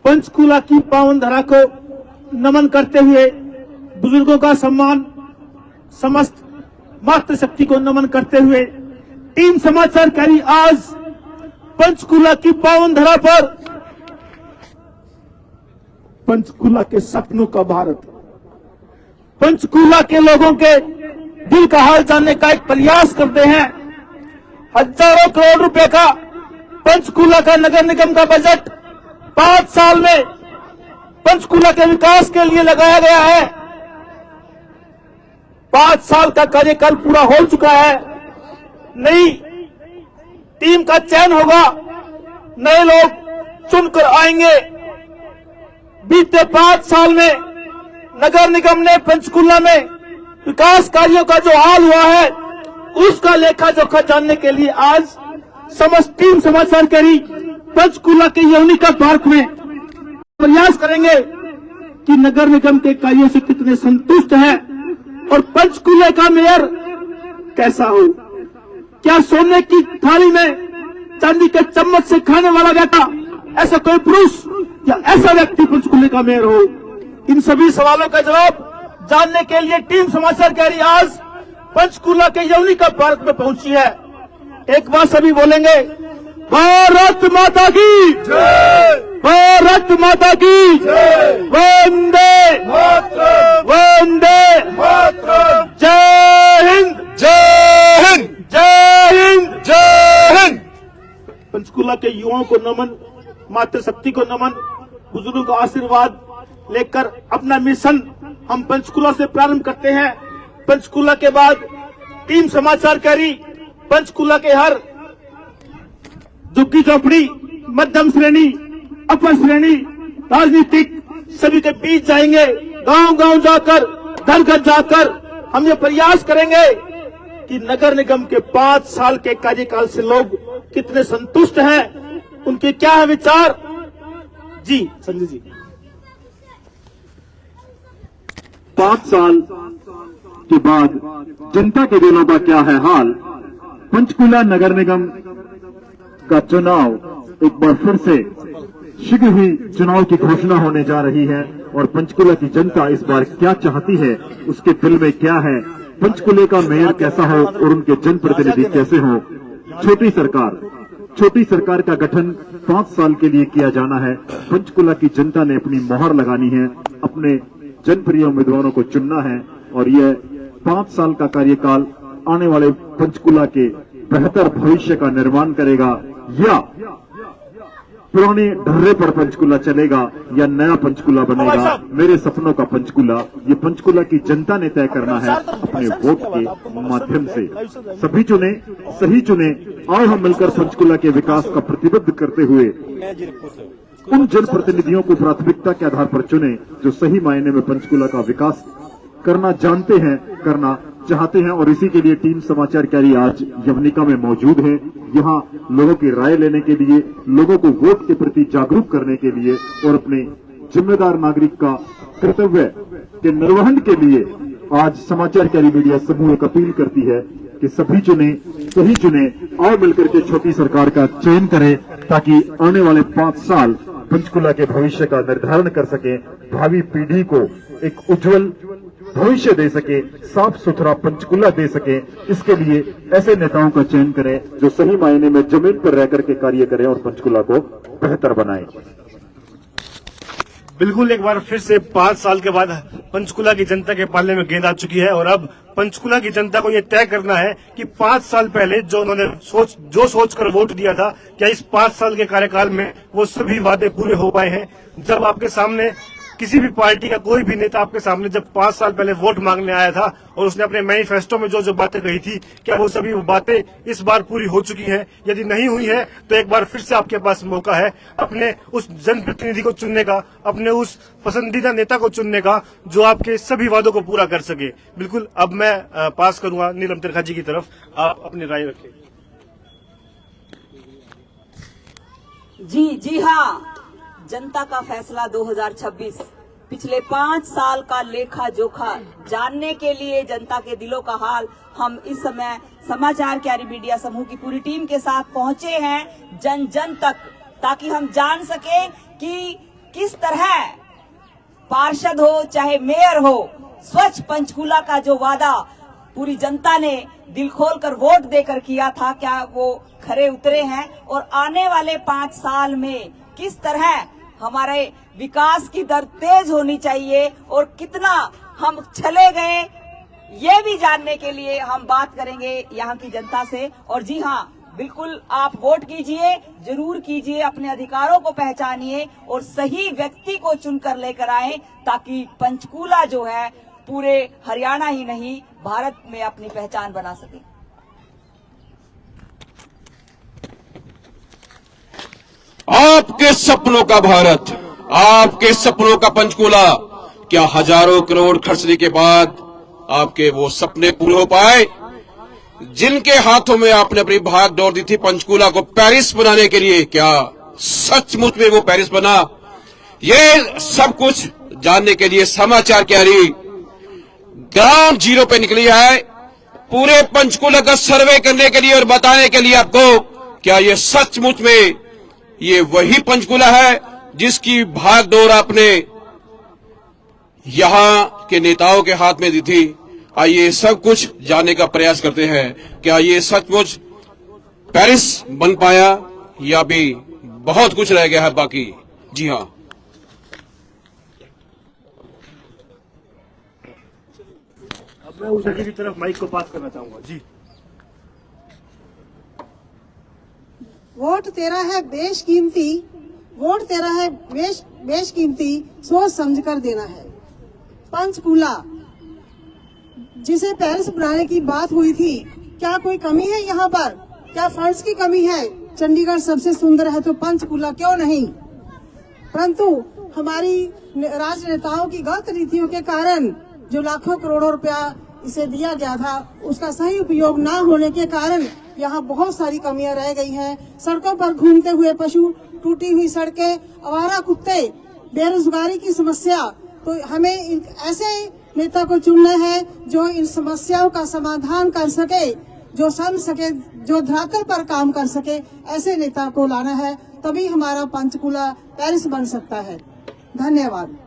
पंचकूला की पावन धरा को नमन करते हुए, बुजुर्गों का सम्मान, समस्त मातृशक्ति को नमन करते हुए टीम समाचार कैरी आज पंचकूला की पावन धरा पर पंचकूला के सपनों का भारत, पंचकूला के लोगों के दिल का हाल जानने का एक प्रयास करते हैं। हजारों करोड़ रुपए का पंचकूला का नगर निगम का बजट 5 साल में पंचकूला के विकास के लिए लगाया गया है। 5 साल का कार्यकाल पूरा हो चुका है। नई टीम का चयन होगा, नए लोग चुनकर आएंगे। बीते 5 साल में नगर निगम ने पंचकूला में विकास कार्यों का जो हाल हुआ है उसका लेखा जोखा जानने के लिए आज समस्त टीम समाचार कैरी पंचकूला के यवनिका पार्क में प्रयास करेंगे कि नगर निगम के कार्यों से कितने संतुष्ट है और पंचकूला का मेयर कैसा हो। क्या सोने की थाली में चांदी के चम्मच से खाने वाला बेटा, ऐसा कोई पुरुष या ऐसा व्यक्ति पंचकूला का मेयर हो। इन सभी सवालों का जवाब जानने के लिए टीम समाचार कैरी आज पंचकूला के यवनिका पार्क में पहुंची है। एक बार सभी बोलेंगे, भारत माता की जय, भारत माता की जय, वंदे मातरम, वंदे मातरम, जय हिंद, जय हिंद, जय हिंद, जय हिंद। पंचकूला के युवाओं को नमन, मातृशक्ति को नमन, बुजुर्गों का आशीर्वाद लेकर अपना मिशन हम पंचकूला से प्रारंभ करते हैं। पंचकूला के बाद टीम समाचार कैरी पंचकूला के हर झुग्गी झोपड़ी, मध्यम श्रेणी, अपर श्रेणी, राजनीतिक सभी के बीच जाएंगे। गांव गांव जाकर, घर घर जाकर हम ये प्रयास करेंगे कि नगर निगम के 5 साल के कार्यकाल से लोग कितने संतुष्ट हैं, उनके क्या है विचार। जी संजय जी। 5 साल के बाद जनता के दिलों का क्या है हाल। पंचकूला नगर निगम का चुनाव एक बार फिर से शीघ्र ही चुनाव की घोषणा होने जा रही है और पंचकूला की जनता इस बार क्या चाहती है, उसके दिल में क्या है, पंचकूले का मेयर कैसा हो और उनके जनप्रतिनिधि कैसे हो। छोटी सरकार का गठन 5 साल के लिए किया जाना है। पंचकूला की जनता ने अपनी मोहर लगानी है, अपने जनप्रिय उम्मीदवारों को चुनना है और यह 5 साल का कार्यकाल आने वाले पंचकूला के बेहतर भविष्य का निर्माण करेगा या पुराने ढर्रे पर पंचकूला चलेगा या नया पंचकूला बनेगा। मेरे सपनों का पंचकूला, ये पंचकूला की जनता ने तय करना है अपने वोट के माध्यम से। सभी चुने, सही चुने। आओ हम मिलकर पंचकूला के विकास का प्रतिबद्ध करते हुए उन जनप्रतिनिधियों को प्राथमिकता के आधार पर चुने जो सही मायने में पंचकूला का विकास करना जानते हैं, करना चाहते हैं। और इसी के लिए टीम समाचार कैरी आज यवनिका में मौजूद है। यहाँ लोगों की राय लेने के लिए, लोगों को वोट के प्रति जागरूक करने के लिए और अपने जिम्मेदार नागरिक का कर्तव्य के निर्वहन के लिए आज समाचार कैरी मीडिया समूह एक अपील करती है कि सभी चुने, सही चुने। और मिलकर के छोटी सरकार का चयन करें ताकि आने वाले 5 साल पंचकूला के भविष्य का निर्धारण कर सके, भावी पीढ़ी को एक उज्जवल भविष्य दे सके, साफ सुथरा पंचकूला दे सके। इसके लिए ऐसे नेताओं का चयन करें जो सही मायने में जमीन पर रह करके कार्य करें और पंचकूला को बेहतर बनाएं। बिल्कुल, एक बार फिर से 5 साल के बाद पंचकूला की जनता के पाले में गेंद आ चुकी है और अब पंचकूला की जनता को यह तय करना है कि 5 साल पहले जो उन्होंने सोचकर वोट दिया था, क्या इस 5 साल के कार्यकाल में वो सभी वादे पूरे हो पाए हैं। जब आपके सामने किसी भी पार्टी का कोई भी नेता आपके सामने जब 5 साल पहले वोट मांगने आया था और उसने अपने मैनिफेस्टो में जो बातें कही थी, क्या वो सभी बातें इस बार पूरी हो चुकी हैं? यदि नहीं हुई है तो एक बार फिर से आपके पास मौका है अपने उस जनप्रतिनिधि को चुनने का, अपने उस पसंदीदा नेता को चुनने का जो आपके सभी वादों को पूरा कर सके। बिल्कुल, अब मैं पास करूंगा नीलम तिरखा जी की तरफ। आप अपनी राय रखें। जी हाँ, जनता का फैसला 2026 पिछले 5 साल का लेखा जोखा जानने के लिए जनता के दिलों का हाल हम इस समय समाचार कैरी मीडिया समूह की पूरी टीम के साथ पहुंचे हैं जन जन तक, ताकि हम जान सके कि किस तरह पार्षद हो चाहे मेयर हो, स्वच्छ पंचकूला का जो वादा पूरी जनता ने दिल खोलकर वोट देकर किया था, क्या वो खरे उतरे हैं? और आने वाले 5 साल में किस तरह हमारे विकास की दर तेज होनी चाहिए और कितना हम चले गए, ये भी जानने के लिए हम बात करेंगे यहाँ की जनता से। और जी हाँ, बिल्कुल आप वोट कीजिए, जरूर कीजिए, अपने अधिकारों को पहचानिए और सही व्यक्ति को चुनकर लेकर आए, ताकि पंचकूला जो है पूरे हरियाणा ही नहीं भारत में अपनी पहचान बना सके। आपके सपनों का भारत, आपके सपनों का पंचकूला, क्या हजारों करोड़ खर्चने के बाद आपके वो सपने पूरे हो पाए? जिनके हाथों में आपने अपनी भाग दौड़ दी थी पंचकूला को पेरिस बनाने के लिए, क्या सचमुच में वो पेरिस बना? ये सब कुछ जानने के लिए समाचार क्यारी ग्राउंड जीरो पे निकली है, पूरे पंचकूला का सर्वे करने के लिए और बताने के लिए आपको, क्या ये सचमुच में ये वही पंचकूला है जिसकी भाग दौड़ आपने यहां के नेताओं के हाथ में दी थी? आइए सब कुछ जानने का प्रयास करते हैं। क्या ये सचमुच पेरिस बन पाया या भी बहुत कुछ रह गया है बाकी? जी हां, अब मैं उषा जी की तरफ माइक को पास करना चाहूंगा। जी, वोट तेरा है बेशकीमती, वोट तेरा है बेशकीमती, सोच समझ कर देना है। पंचकूला जिसे पेरिस बनाने की बात हुई थी, क्या कोई कमी है यहाँ पर? क्या फंड्स की कमी है? चंडीगढ़ सबसे सुंदर है तो पंचकूला क्यों नहीं? परंतु हमारी राजनेताओं की गलत नीतियों के कारण जो लाखों करोड़ों रुपया इसे दिया गया था, उसका सही उपयोग न होने के कारण यहाँ बहुत सारी कमियां रह गई हैं। सड़कों पर घूमते हुए पशु, टूटी हुई सड़कें, आवारा कुत्ते, बेरोजगारी की समस्या। तो हमें ऐसे नेता को चुनना है जो इन समस्याओं का समाधान कर सके, जो समझ सके, जो धरातल पर काम कर सके। ऐसे नेता को लाना है, तभी हमारा पंचकूला पेरिस बन सकता है। धन्यवाद।